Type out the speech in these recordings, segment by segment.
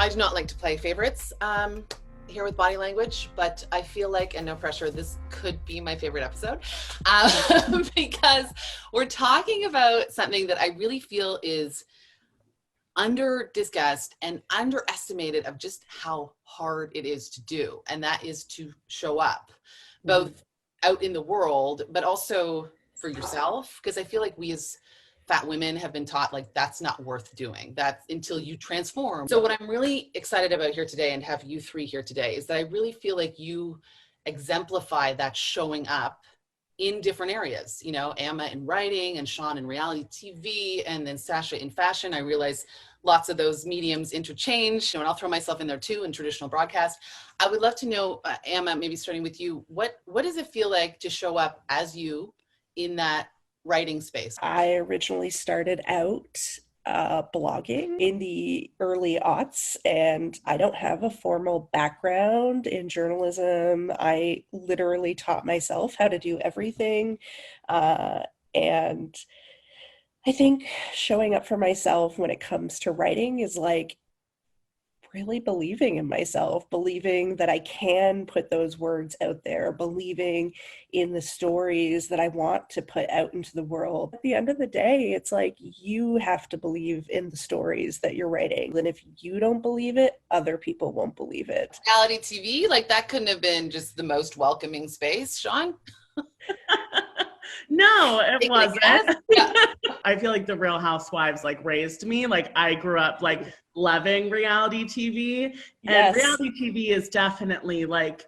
I do not like to play favorites here with body language, but I feel like, and no pressure, this could be my favorite episode because we're talking about something that I really feel is under discussed and underestimated of just how hard it is to do. And that is to show up both out in the world, but also for yourself. Because I feel like we as fat women have been taught like that's not worth doing, that's until you transform. So what I'm really excited about here today and have you three here today is that I really feel like you exemplify that showing up in different areas, you know, Emma in writing and Sean in reality TV and then Sasha in fashion. I realize lots of those mediums interchange, and I'll throw myself in there too in traditional broadcast. I would love to know, Emma, maybe starting with you, what does it feel like to show up as you in that writing space? I originally started out blogging in the early aughts, and I don't have a formal background in journalism. I literally taught myself how to do everything. And I think showing up for myself when it comes to writing is like really believing in myself, believing that I can put those words out there, believing in the stories that I want to put out into the world. At the end of the day, it's like you have to believe in the stories that you're writing. And if you don't believe it, other people won't believe it. Reality TV, like that couldn't have been just the most welcoming space, Sean? No, it wasn't. Yeah. I feel like the Real Housewives like raised me. Like I grew up like loving reality TV. And reality TV is definitely like,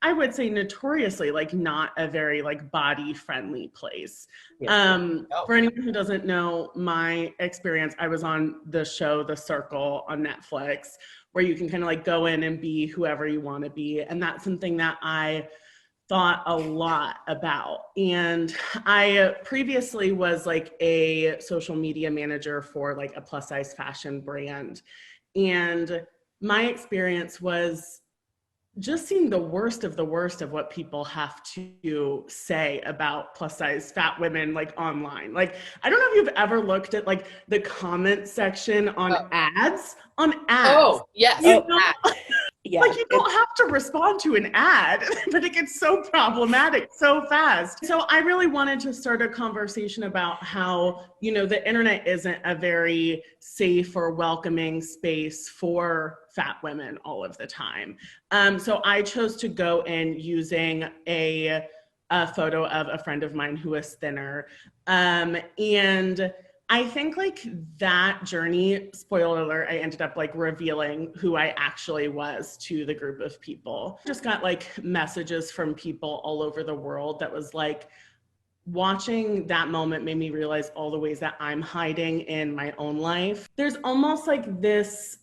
I would say notoriously like not a very like body friendly place. For anyone who doesn't know my experience, I was on the show The Circle on Netflix, where you can kind of like go in and be whoever you want to be. And that's something that I thought a lot about. And I previously was like a social media manager for like a plus size fashion brand. And my experience was just seeing the worst of what people have to say about plus size fat women like online. Like, I don't know if you've ever looked at like the comment section on ads. Oh, yes. Yeah, like you don't have to respond to an ad, but it gets so problematic so fast. So I really wanted to start a conversation about how, you know, the internet isn't a very safe or welcoming space for fat women all of the time. So I chose to go in using a photo of a friend of mine who is thinner. And I think like that journey, spoiler alert, I ended up like revealing who I actually was to the group of people. Just got like messages from people all over the world that was like, watching that moment made me realize all the ways that I'm hiding in my own life. There's almost like this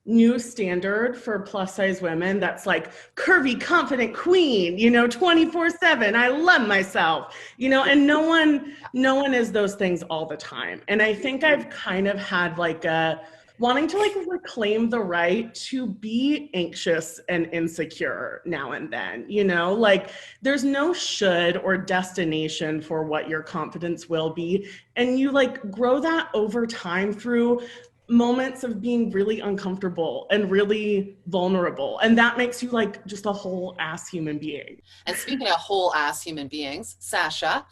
new standard for plus size women that's like curvy, confident queen, you know, 24/7. I love myself, you know, and no one is those things all the time. And I think I've kind of had like a wanting to like reclaim the right to be anxious and insecure now and then, you know, like there's no should or destination for what your confidence will be. And you like grow that over time through moments of being really uncomfortable and really vulnerable. And that makes you like just a whole ass human being. And speaking of whole ass human beings, Sasha,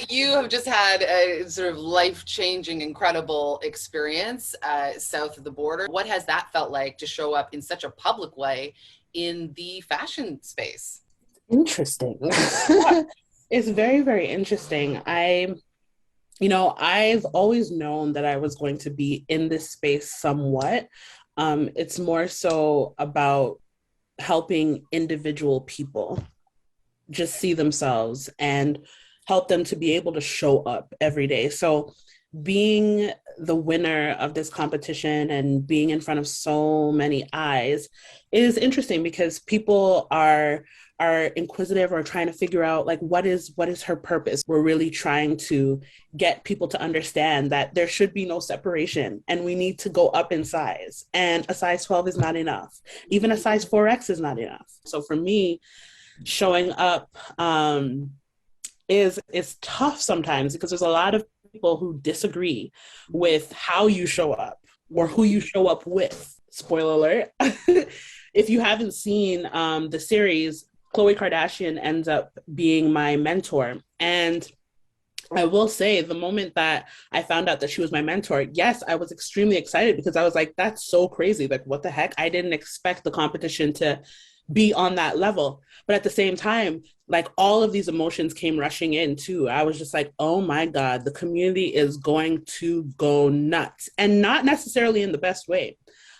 you have just had a sort of life-changing, incredible experience south of the border. What has that felt like to show up in such a public way in the fashion space? Interesting. It's very, very interesting. I've always known that I was going to be in this space somewhat. It's more so about helping individual people just see themselves and help them to be able to show up every day. So being the winner of this competition and being in front of so many eyes is interesting because people are inquisitive or trying to figure out like what is her purpose. We're really trying to get people to understand that there should be no separation and we need to go up in size, and a size 12 is not enough. Even a size 4X is not enough. So for me, showing up is tough sometimes because there's a lot of people who disagree with how you show up. or who you show up with. Spoiler alert. If you haven't seen the series, Khloe Kardashian ends up being my mentor. And I will say, the moment that I found out that she was my mentor, yes, I was extremely excited because I was like, that's so crazy. Like, what the heck? I didn't expect the competition to be on that level. But at the same time, like, all of these emotions came rushing in too. I was just like, oh my God, the community is going to go nuts, and not necessarily in the best way.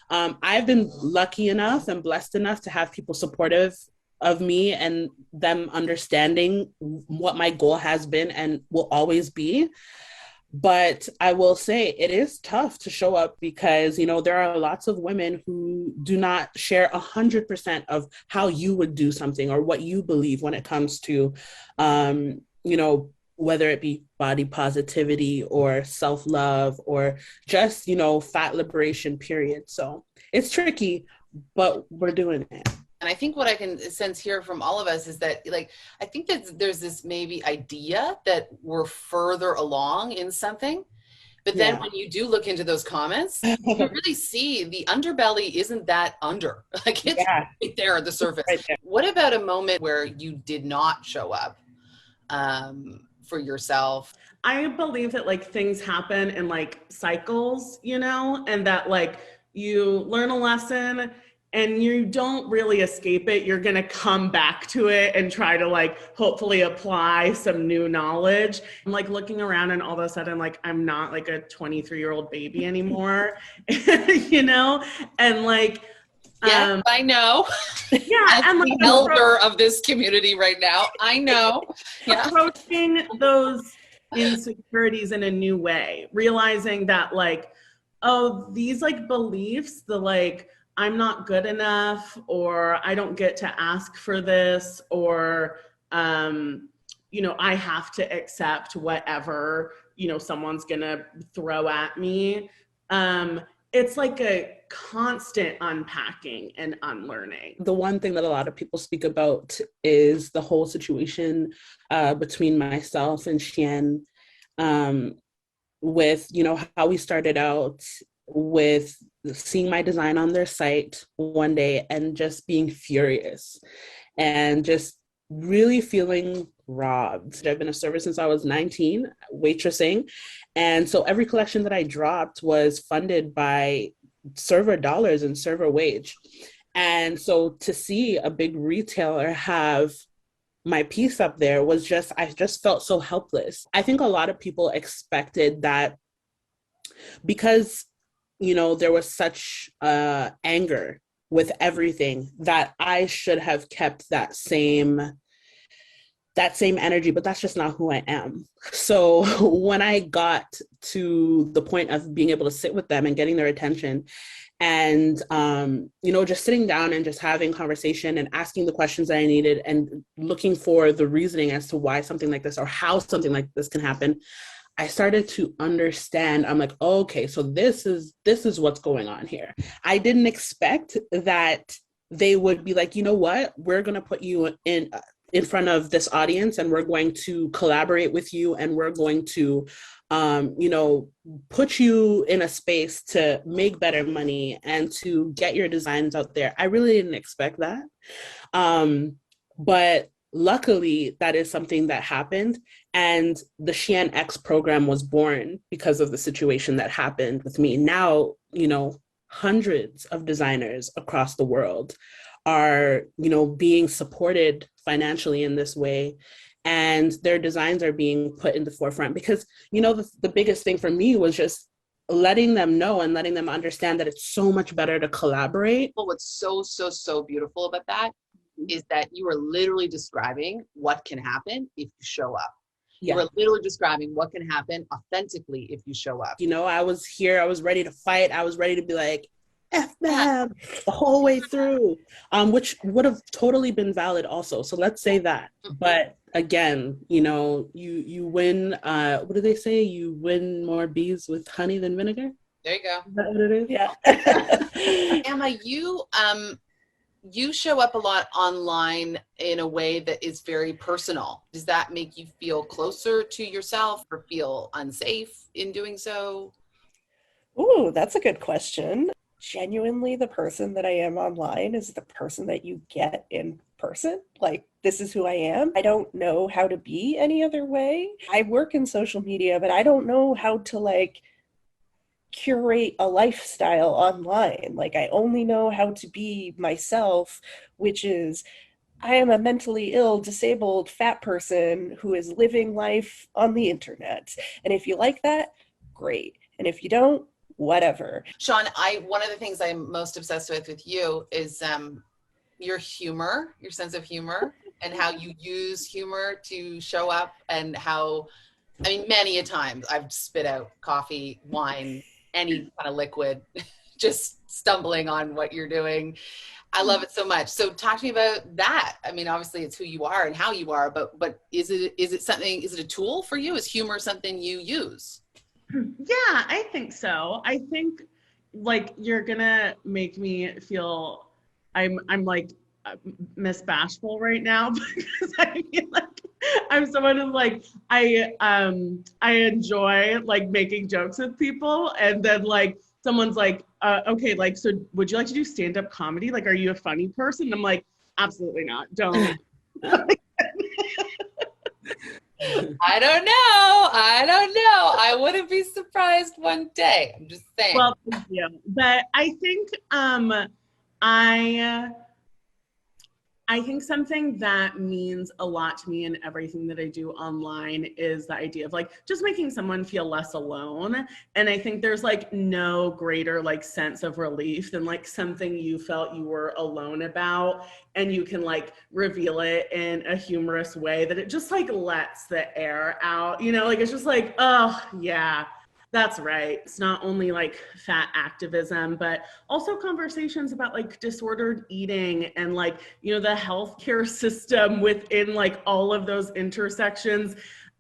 I've been lucky enough and blessed enough to have people supportive of me and them understanding what my goal has been and will always be. But I will say it is tough to show up because, you know, there are lots of women who do not share 100% of how you would do something or what you believe when it comes to, you know, whether it be body positivity or self-love or just, you know, fat liberation, period. So it's tricky, but we're doing it. And I think what I can sense here from all of us is that, like, I think that there's this maybe idea that we're further along in something. But then when you do look into those comments, you really see the underbelly isn't that under. Like, it's right there at the surface. Right there. What about a moment where you did not show up for yourself? I believe that, like, things happen in, like, cycles, you know, and that, like, you learn a lesson and you don't really escape it. You're going to come back to it and try to, like, hopefully apply some new knowledge. I'm like looking around and all of a sudden, like, I'm not like a 23-year-old baby anymore, you know? And like, yeah, I know. Yeah. As and like the elder of this community right now, I know. Yeah. Approaching those insecurities in a new way, realizing that, like, oh, these, like, beliefs, the, like, I'm not good enough, or I don't get to ask for this, or, you know, I have to accept whatever, you know, someone's gonna throw at me. It's like a constant unpacking and unlearning. The one thing that a lot of people speak about is the whole situation between myself and Xian, with, you know, how we started out with seeing my design on their site one day and just being furious and just really feeling robbed. I've been a server since I was 19, waitressing. And so every collection that I dropped was funded by server dollars and server wage. And so to see a big retailer have my piece up there was just, I just felt so helpless. I think a lot of people expected that because, you know, there was such anger with everything, that I should have kept that same energy, but that's just not who I am. So when I got to the point of being able to sit with them and getting their attention and, you know, just sitting down and just having conversation and asking the questions that I needed and looking for the reasoning as to why something like this or how something like this can happen, I started to understand. I'm like, oh, okay, so this is what's going on here. I didn't expect that they would be like, you know what, we're going to put you in front of this audience and we're going to collaborate with you and we're going to, you know, put you in a space to make better money and to get your designs out there. I really didn't expect that. But luckily, that is something that happened. And the Xian X program was born because of the situation that happened with me. Now, you know, hundreds of designers across the world are, you know, being supported financially in this way. And their designs are being put in the forefront because, you know, the biggest thing for me was just letting them know and letting them understand that it's so much better to collaborate. Well, what's so beautiful about that is that you are literally describing what can happen if you show up. Yeah. You are literally describing what can happen authentically if you show up. You know, I was here, I was ready to fight. I was ready to be like, F them the whole way through, which would have totally been valid also. So let's say that. But again, you know, you win, what do they say? You win more bees with honey than vinegar? There you go. Is that what it is? Yeah. Emma, you show up a lot online in a way that is very personal. Does that make you feel closer to yourself or feel unsafe in doing so? Ooh, that's a good question. Genuinely, the person that I am online is the person that you get in person. Like, this is who I am. I don't know how to be any other way. I work in social media, but I don't know how to like curate a lifestyle online. Like, I only know how to be myself, which is I am a mentally ill, disabled, fat person who is living life on the internet. And if you like that, great. And if you don't, whatever. Sean, one of the things I'm most obsessed with you is your humor, your sense of humor, and how you use humor to show up, and how, I mean, many a times I've spit out coffee, wine, any kind of liquid, just stumbling on what you're doing. I love it so much. So talk to me about that. I mean, obviously it's who you are and how you are, but is it something, is it a tool for you? Is humor something you use? Yeah, I think so. I think like you're gonna make me feel I'm like Miss Bashful right now because I feel like I'm someone who's like I enjoy like making jokes with people, and then like someone's like okay, like, so would you like to do stand-up comedy? Like, are you a funny person? I'm like, absolutely not. Don't. I don't know. I wouldn't be surprised one day. I'm just saying. Well, thank you. But I think I think something that means a lot to me in everything that I do online is the idea of like just making someone feel less alone. And I think there's like no greater like sense of relief than like something you felt you were alone about, and you can like reveal it in a humorous way that it just like lets the air out, you know, like it's just like, oh yeah, that's right. It's not only like fat activism, but also conversations about like disordered eating and like, you know, the healthcare system within like all of those intersections.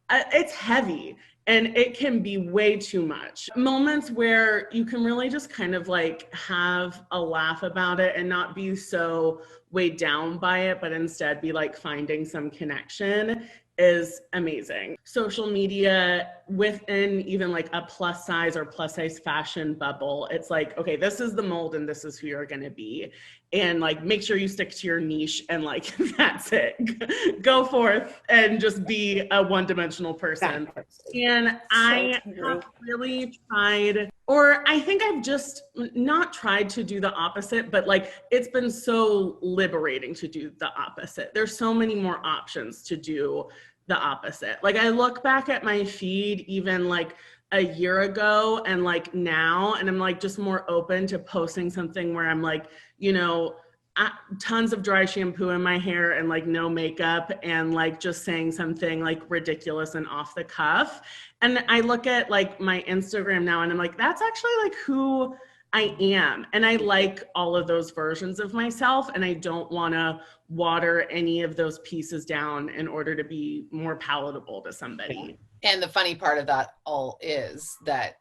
It's heavy and it can be way too much. Moments where you can really just kind of like have a laugh about it and not be so weighed down by it, but instead be like finding some connection is amazing. Social media within even like a plus size or plus size fashion bubble, it's like, okay, this is the mold and this is who you're gonna be. And like, make sure you stick to your niche and like, that's it. Go forth and just be a one-dimensional person. And I have really tried, or I think I've just not tried to do the opposite, but like, it's been so liberating to do the opposite. There's so many more options to do the opposite. Like I look back at my feed even like a year ago and like now, and I'm like just more open to posting something where I'm like, you know, tons of dry shampoo in my hair and like no makeup and like just saying something like ridiculous and off the cuff. And I look at like my Instagram now and I'm like, that's actually like who I am. And I like all of those versions of myself, and I don't want to water any of those pieces down in order to be more palatable to somebody. And the funny part of that all is that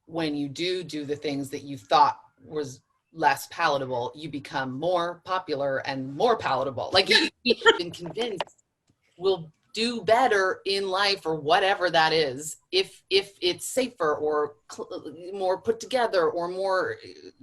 when you do the things that you thought was less palatable, you become more popular and more palatable. Like you've been convinced we'll do better in life or whatever that is if it's safer or more put together or more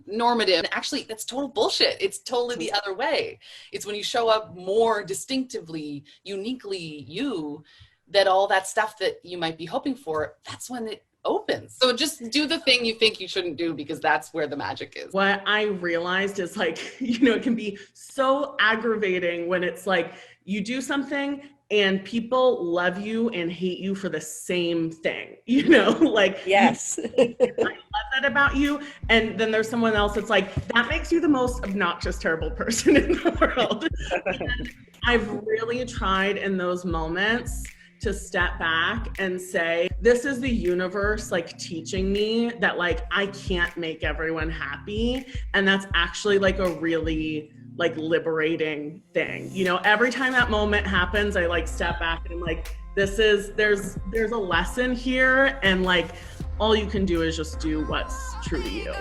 normative. And actually that's total bullshit. It's totally the other way. It's when you show up more distinctively, uniquely you, that all that stuff that you might be hoping for, that's when it opens. So just do the thing you think you shouldn't do, because that's where the magic is. What I realized is like, you know, it can be so aggravating when it's like you do something and people love you and hate you for the same thing, you know, like, yes, I love that about you. And then there's someone else that's like, that makes you the most obnoxious, terrible person in the world. And I've really tried in those moments to step back and say, this is the universe like teaching me that like I can't make everyone happy. And that's actually like a really like liberating thing. You know, every time that moment happens, I like step back and I'm like, there's a lesson here, and like all you can do is just do what's true to you.